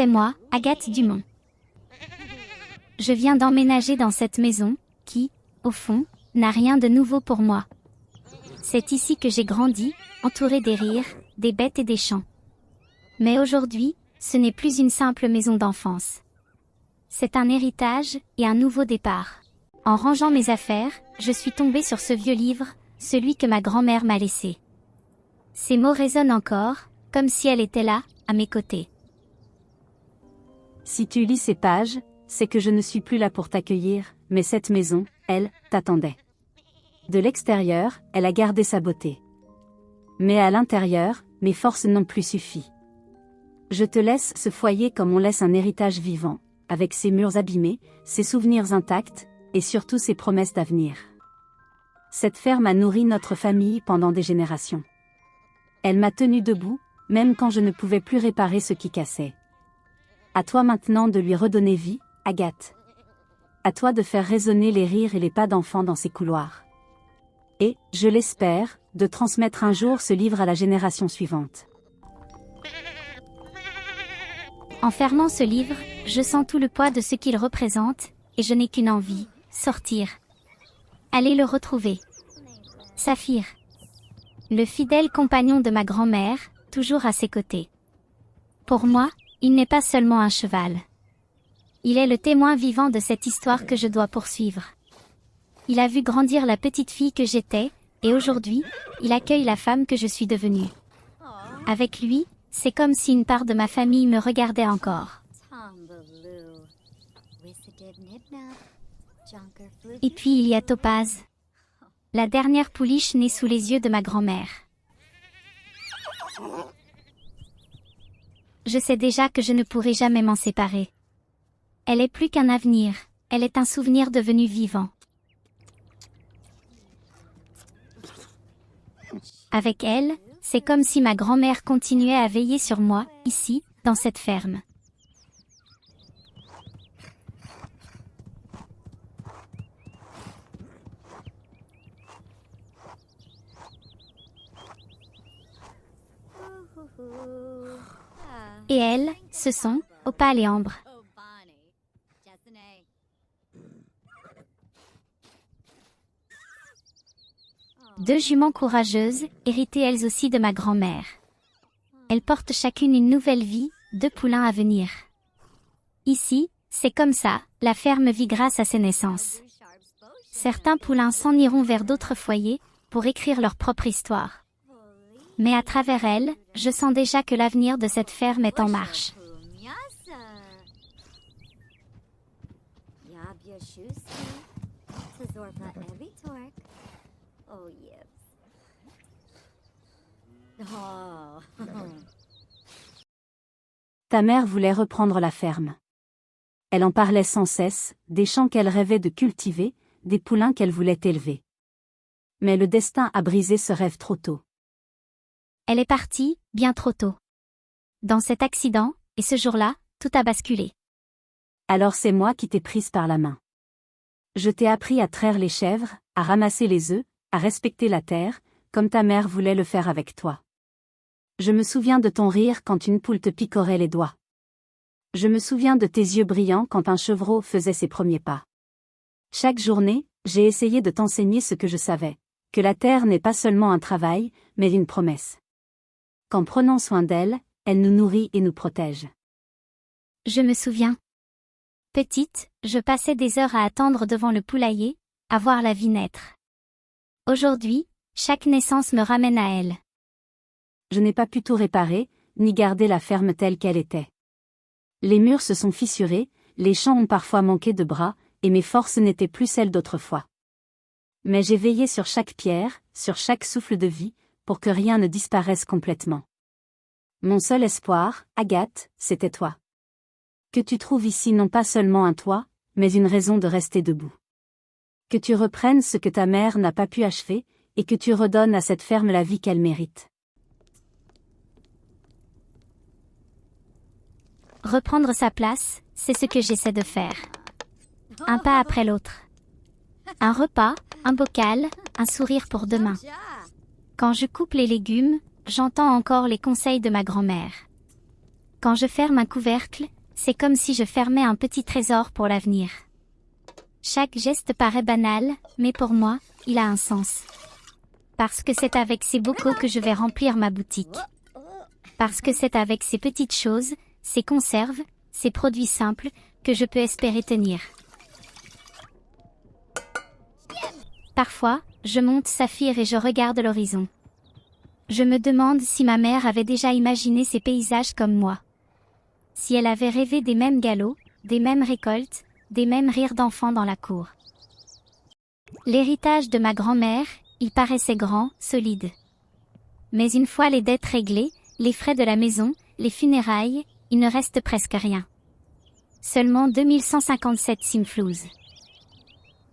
C'est moi, Agathe Dumont. Je viens d'emménager dans cette maison, qui, au fond, n'a rien de nouveau pour moi. C'est ici que j'ai grandi, entourée des rires, des bêtes et des chants. Mais aujourd'hui, ce n'est plus une simple maison d'enfance. C'est un héritage et un nouveau départ. En rangeant mes affaires, je suis tombée sur ce vieux livre, celui que ma grand-mère m'a laissé. Ces mots résonnent encore, comme si elle était là, à mes côtés. Si tu lis ces pages, c'est que je ne suis plus là pour t'accueillir, mais cette maison, elle, t'attendait. De l'extérieur, elle a gardé sa beauté. Mais à l'intérieur, mes forces n'ont plus suffi. Je te laisse ce foyer comme on laisse un héritage vivant, avec ses murs abîmés, ses souvenirs intacts, et surtout ses promesses d'avenir. Cette ferme a nourri notre famille pendant des générations. Elle m'a tenu debout, même quand je ne pouvais plus réparer ce qui cassait. À toi maintenant de lui redonner vie, Agathe. À toi de faire résonner les rires et les pas d'enfants dans ces couloirs. Et, je l'espère, de transmettre un jour ce livre à la génération suivante. En fermant ce livre, je sens tout le poids de ce qu'il représente, et je n'ai qu'une envie, sortir. Aller le retrouver. Saphir. Le fidèle compagnon de ma grand-mère, toujours à ses côtés. Pour moi, il n'est pas seulement un cheval. Il est le témoin vivant de cette histoire que je dois poursuivre. Il a vu grandir la petite fille que j'étais, et aujourd'hui, il accueille la femme que je suis devenue. Avec lui, c'est comme si une part de ma famille me regardait encore. Et puis il y a Topaz. La dernière pouliche née sous les yeux de ma grand-mère. Je sais déjà que je ne pourrai jamais m'en séparer. Elle est plus qu'un avenir, elle est un souvenir devenu vivant. Avec elle, c'est comme si ma grand-mère continuait à veiller sur moi, ici, dans cette ferme. Et elles, ce sont Opale et Ambre. Deux juments courageuses, héritées elles aussi de ma grand-mère. Elles portent chacune une nouvelle vie, deux poulains à venir. Ici, c'est comme ça, la ferme vit grâce à ses naissances. Certains poulains s'en iront vers d'autres foyers, pour écrire leur propre histoire. Mais à travers elles, je sens déjà que l'avenir de cette ferme est en marche. Ta mère voulait reprendre la ferme. Elle en parlait sans cesse, des champs qu'elle rêvait de cultiver, des poulains qu'elle voulait élever. Mais le destin a brisé ce rêve trop tôt. Elle est partie, bien trop tôt. Dans cet accident, et ce jour-là, tout a basculé. Alors c'est moi qui t'ai prise par la main. Je t'ai appris à traire les chèvres, à ramasser les œufs, à respecter la terre, comme ta mère voulait le faire avec toi. Je me souviens de ton rire quand une poule te picorait les doigts. Je me souviens de tes yeux brillants quand un chevreau faisait ses premiers pas. Chaque journée, j'ai essayé de t'enseigner ce que je savais, que la terre n'est pas seulement un travail, mais une promesse. Qu'en prenant soin d'elle, elle nous nourrit et nous protège. Je me souviens. Petite, je passais des heures à attendre devant le poulailler, à voir la vie naître. Aujourd'hui, chaque naissance me ramène à elle. Je n'ai pas pu tout réparer, ni garder la ferme telle qu'elle était. Les murs se sont fissurés, les champs ont parfois manqué de bras, et mes forces n'étaient plus celles d'autrefois. Mais j'ai veillé sur chaque pierre, sur chaque souffle de vie, pour que rien ne disparaisse complètement. Mon seul espoir, Agathe, c'était toi. Que tu trouves ici non pas seulement un toit, mais une raison de rester debout. Que tu reprennes ce que ta mère n'a pas pu achever, et que tu redonnes à cette ferme la vie qu'elle mérite. Reprendre sa place, c'est ce que j'essaie de faire. Un pas après l'autre. Un repas, un bocal, un sourire pour demain. Quand je coupe les légumes, j'entends encore les conseils de ma grand-mère. Quand je ferme un couvercle, C'est comme si je fermais un petit trésor pour l'avenir. Chaque geste paraît banal, mais pour moi, il a un sens. Parce que c'est avec ces bocaux que je vais remplir ma boutique. Parce que c'est avec ces petites choses, ces conserves, ces produits simples, que je peux espérer tenir. Parfois, je monte Saphir et je regarde l'horizon. Je me demande si ma mère avait déjà imaginé ces paysages comme moi. Si elle avait rêvé des mêmes galops, des mêmes récoltes, des mêmes rires d'enfants dans la cour. L'héritage de ma grand-mère, il paraissait grand, solide. Mais une fois les dettes réglées, les frais de la maison, les funérailles, il ne reste presque rien. Seulement 2157 simflouz.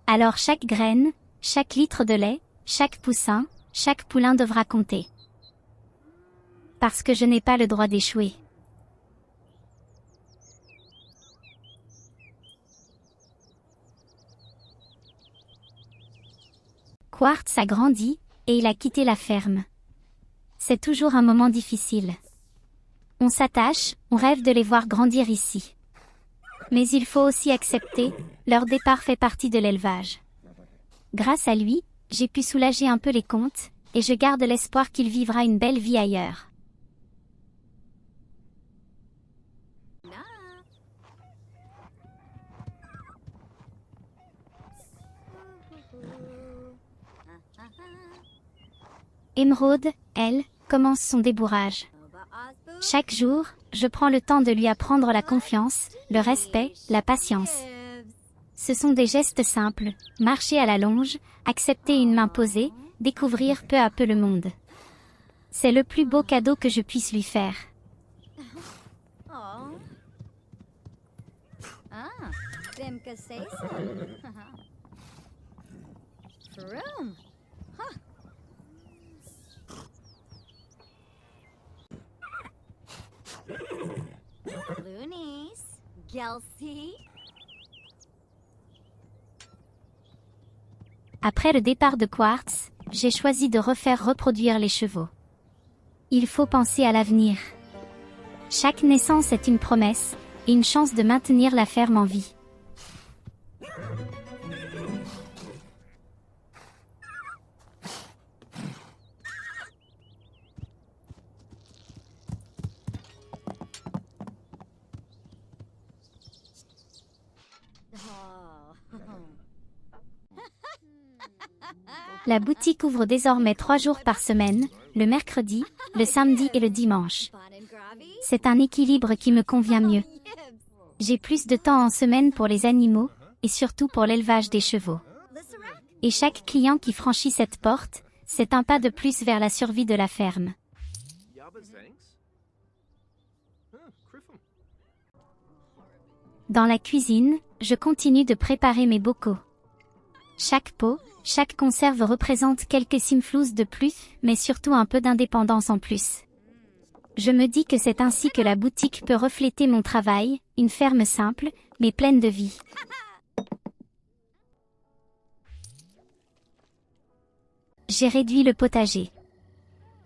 Alors chaque graine, chaque litre de lait, chaque poussin, chaque poulain devra compter. Parce que je n'ai pas le droit d'échouer. Quartz a grandi, et il a quitté la ferme. C'est toujours un moment difficile. On s'attache, on rêve de les voir grandir ici. Mais il faut aussi accepter, leur départ fait partie de l'élevage. Grâce à lui, j'ai pu soulager un peu les comptes, et je garde l'espoir qu'il vivra une belle vie ailleurs. Émeraude, elle, commence son débourrage. Chaque jour, je prends le temps de lui apprendre la confiance, le respect, la patience. Ce sont des gestes simples, marcher à la longe, accepter une main posée, découvrir peu à peu le monde. C'est le plus beau cadeau que je puisse lui faire. Après le départ de Quartz, j'ai choisi de refaire reproduire les chevaux. Il faut penser à l'avenir. Chaque naissance est une promesse, et une chance de maintenir la ferme en vie. La boutique ouvre désormais 3 jours par semaine, le mercredi, le samedi et le dimanche. C'est un équilibre qui me convient mieux. J'ai plus de temps en semaine pour les animaux, et surtout pour l'élevage des chevaux. Et chaque client qui franchit cette porte, c'est un pas de plus vers la survie de la ferme. Dans la cuisine, je continue de préparer mes bocaux. Chaque pot, chaque conserve représente quelques simflouz de plus, mais surtout un peu d'indépendance en plus. Je me dis que c'est ainsi que la boutique peut refléter mon travail, une ferme simple, mais pleine de vie. J'ai réduit le potager.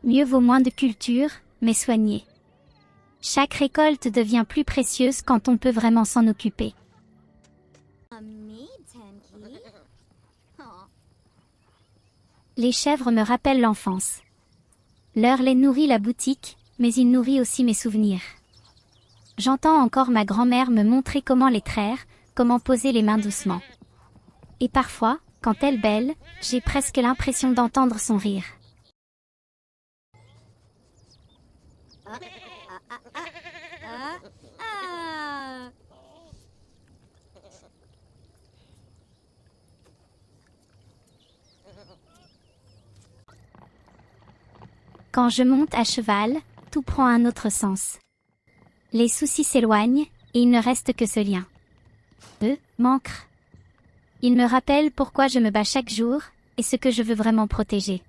Mieux vaut moins de culture, mais soigné. Chaque récolte devient plus précieuse quand on peut vraiment s'en occuper. Les chèvres me rappellent l'enfance. Leur lait nourrit la boutique, mais il nourrit aussi mes souvenirs. J'entends encore ma grand-mère me montrer comment les traire, comment poser les mains doucement. Et parfois, quand elle bêle, j'ai presque l'impression d'entendre son rire. Quand je monte à cheval, tout prend un autre sens. Les soucis s'éloignent, et il ne reste que ce lien. Eux, m'ancrent. Ils me rappellent pourquoi je me bats chaque jour, et ce que je veux vraiment protéger.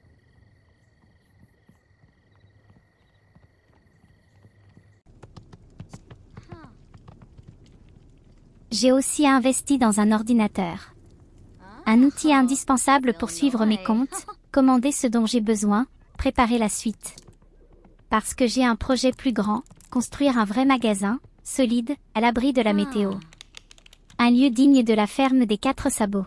J'ai aussi investi dans un ordinateur. Un outil indispensable pour suivre mes comptes, commander ce dont j'ai besoin, préparer la suite. Parce que j'ai un projet plus grand, construire un vrai magasin, solide, à l'abri de la météo. Un lieu digne de la ferme des 4 sabots.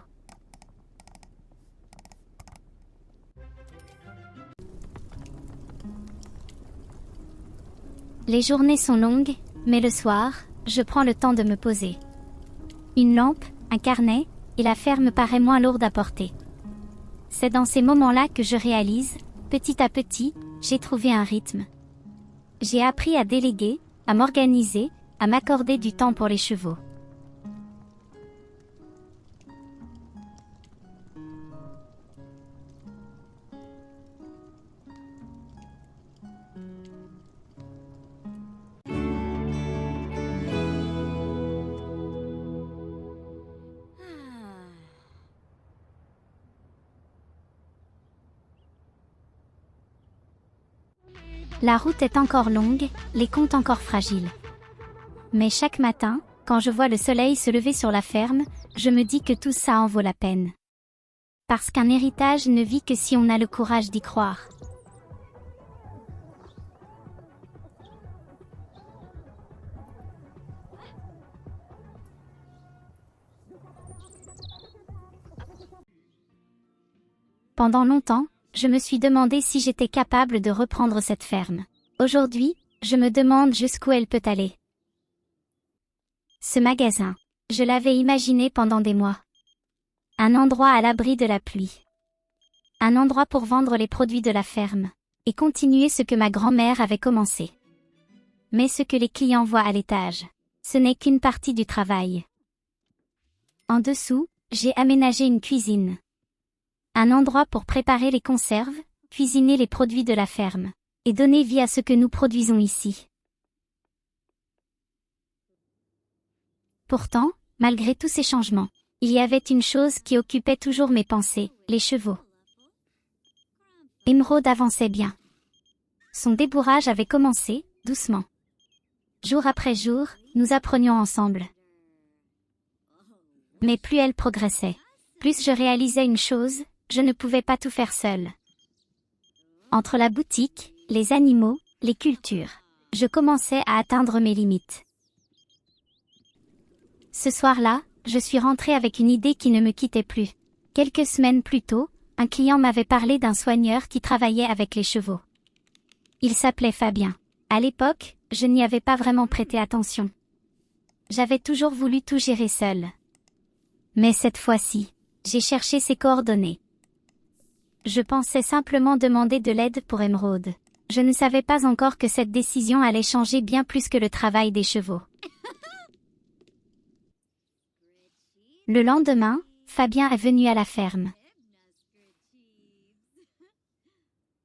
Les journées sont longues, mais le soir, je prends le temps de me poser. Une lampe, un carnet, et la ferme paraît moins lourde à porter. C'est dans ces moments-là que je réalise, petit à petit, j'ai trouvé un rythme. J'ai appris à déléguer, à m'organiser, à m'accorder du temps pour les chevaux. La route est encore longue, les comptes encore fragiles. Mais chaque matin, quand je vois le soleil se lever sur la ferme, je me dis que tout ça en vaut la peine. Parce qu'un héritage ne vit que si on a le courage d'y croire. Pendant longtemps, je me suis demandé si j'étais capable de reprendre cette ferme. Aujourd'hui, je me demande jusqu'où elle peut aller. Ce magasin, je l'avais imaginé pendant des mois. Un endroit à l'abri de la pluie. Un endroit pour vendre les produits de la ferme, et continuer ce que ma grand-mère avait commencé. Mais ce que les clients voient à l'étage, ce n'est qu'une partie du travail. En dessous, j'ai aménagé une cuisine. Un endroit pour préparer les conserves, cuisiner les produits de la ferme, et donner vie à ce que nous produisons ici. Pourtant, malgré tous ces changements, il y avait une chose qui occupait toujours mes pensées, les chevaux. Émeraude avançait bien. Son débourrage avait commencé, doucement. Jour après jour, nous apprenions ensemble. Mais plus elle progressait, plus je réalisais une chose, je ne pouvais pas tout faire seule. Entre la boutique, les animaux, les cultures, je commençais à atteindre mes limites. Ce soir-là, je suis rentrée avec une idée qui ne me quittait plus. Quelques semaines plus tôt, un client m'avait parlé d'un soigneur qui travaillait avec les chevaux. Il s'appelait Fabien. À l'époque, je n'y avais pas vraiment prêté attention. J'avais toujours voulu tout gérer seule. Mais cette fois-ci, j'ai cherché ses coordonnées. Je pensais simplement demander de l'aide pour Émeraude. Je ne savais pas encore que cette décision allait changer bien plus que le travail des chevaux. Le lendemain, Fabien est venu à la ferme.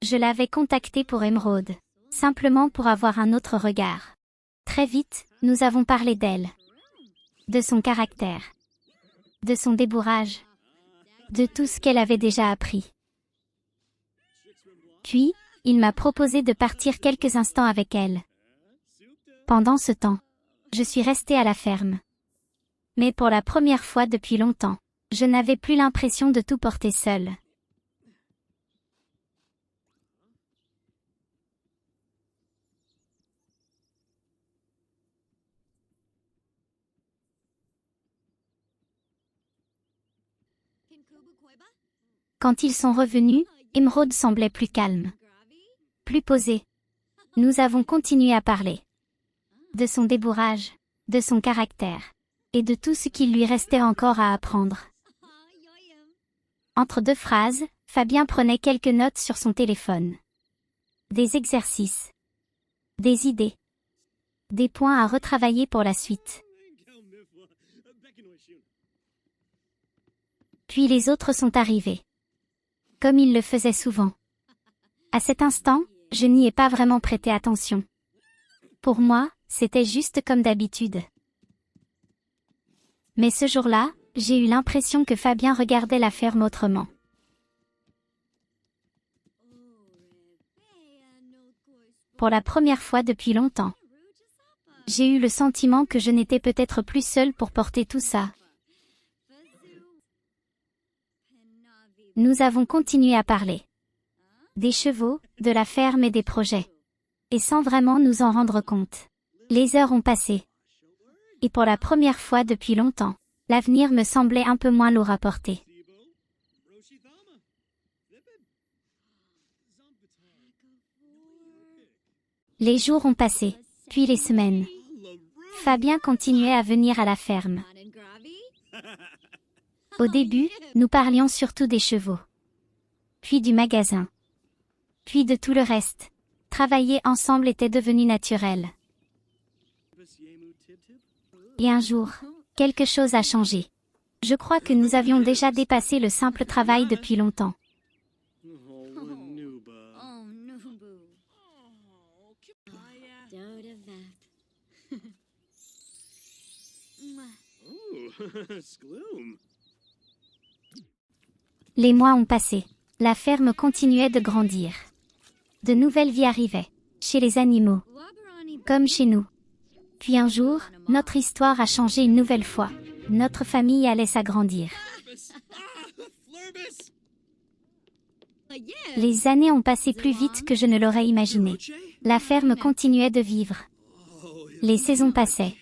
Je l'avais contacté pour Émeraude, simplement pour avoir un autre regard. Très vite, nous avons parlé d'elle, de son caractère, de son débourrage, de tout ce qu'elle avait déjà appris. Puis, il m'a proposé de partir quelques instants avec elle. Pendant ce temps, je suis restée à la ferme. Mais pour la première fois depuis longtemps, je n'avais plus l'impression de tout porter seule. Quand ils sont revenus, Émeraude semblait plus calme, plus posée. Nous avons continué à parler. De son débourrage, de son caractère, et de tout ce qu'il lui restait encore à apprendre. Entre deux phrases, Fabien prenait quelques notes sur son téléphone. Des exercices. Des idées. Des points à retravailler pour la suite. Puis les autres sont arrivés. Comme il le faisait souvent. À cet instant, je n'y ai pas vraiment prêté attention. Pour moi, c'était juste comme d'habitude. Mais ce jour-là, j'ai eu l'impression que Fabien regardait la ferme autrement. Pour la première fois depuis longtemps, j'ai eu le sentiment que je n'étais peut-être plus seule pour porter tout ça. Nous avons continué à parler. Des chevaux, de la ferme et des projets. Et sans vraiment nous en rendre compte. Les heures ont passé. Et pour la première fois depuis longtemps, l'avenir me semblait un peu moins lourd à porter. Les jours ont passé, puis les semaines. Fabien continuait à venir à la ferme. Au début, nous parlions surtout des chevaux. Puis du magasin. Puis de tout le reste. Travailler ensemble était devenu naturel. Et un jour, quelque chose a changé. Je crois que nous avions déjà dépassé le simple travail depuis longtemps. Les mois ont passé. La ferme continuait de grandir. De nouvelles vies arrivaient. Chez les animaux. Comme chez nous. Puis un jour, notre histoire a changé une nouvelle fois. Notre famille allait s'agrandir. Les années ont passé plus vite que je ne l'aurais imaginé. La ferme continuait de vivre. Les saisons passaient.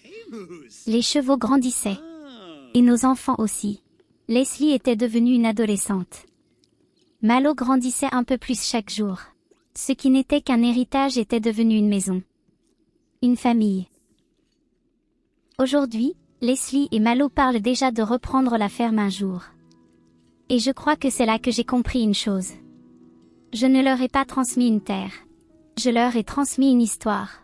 Les chevaux grandissaient. Et nos enfants aussi. Leslie était devenue une adolescente. Malo grandissait un peu plus chaque jour. Ce qui n'était qu'un héritage était devenu une maison. Une famille. Aujourd'hui, Leslie et Malo parlent déjà de reprendre la ferme un jour. Et je crois que c'est là que j'ai compris une chose. Je ne leur ai pas transmis une terre. Je leur ai transmis une histoire.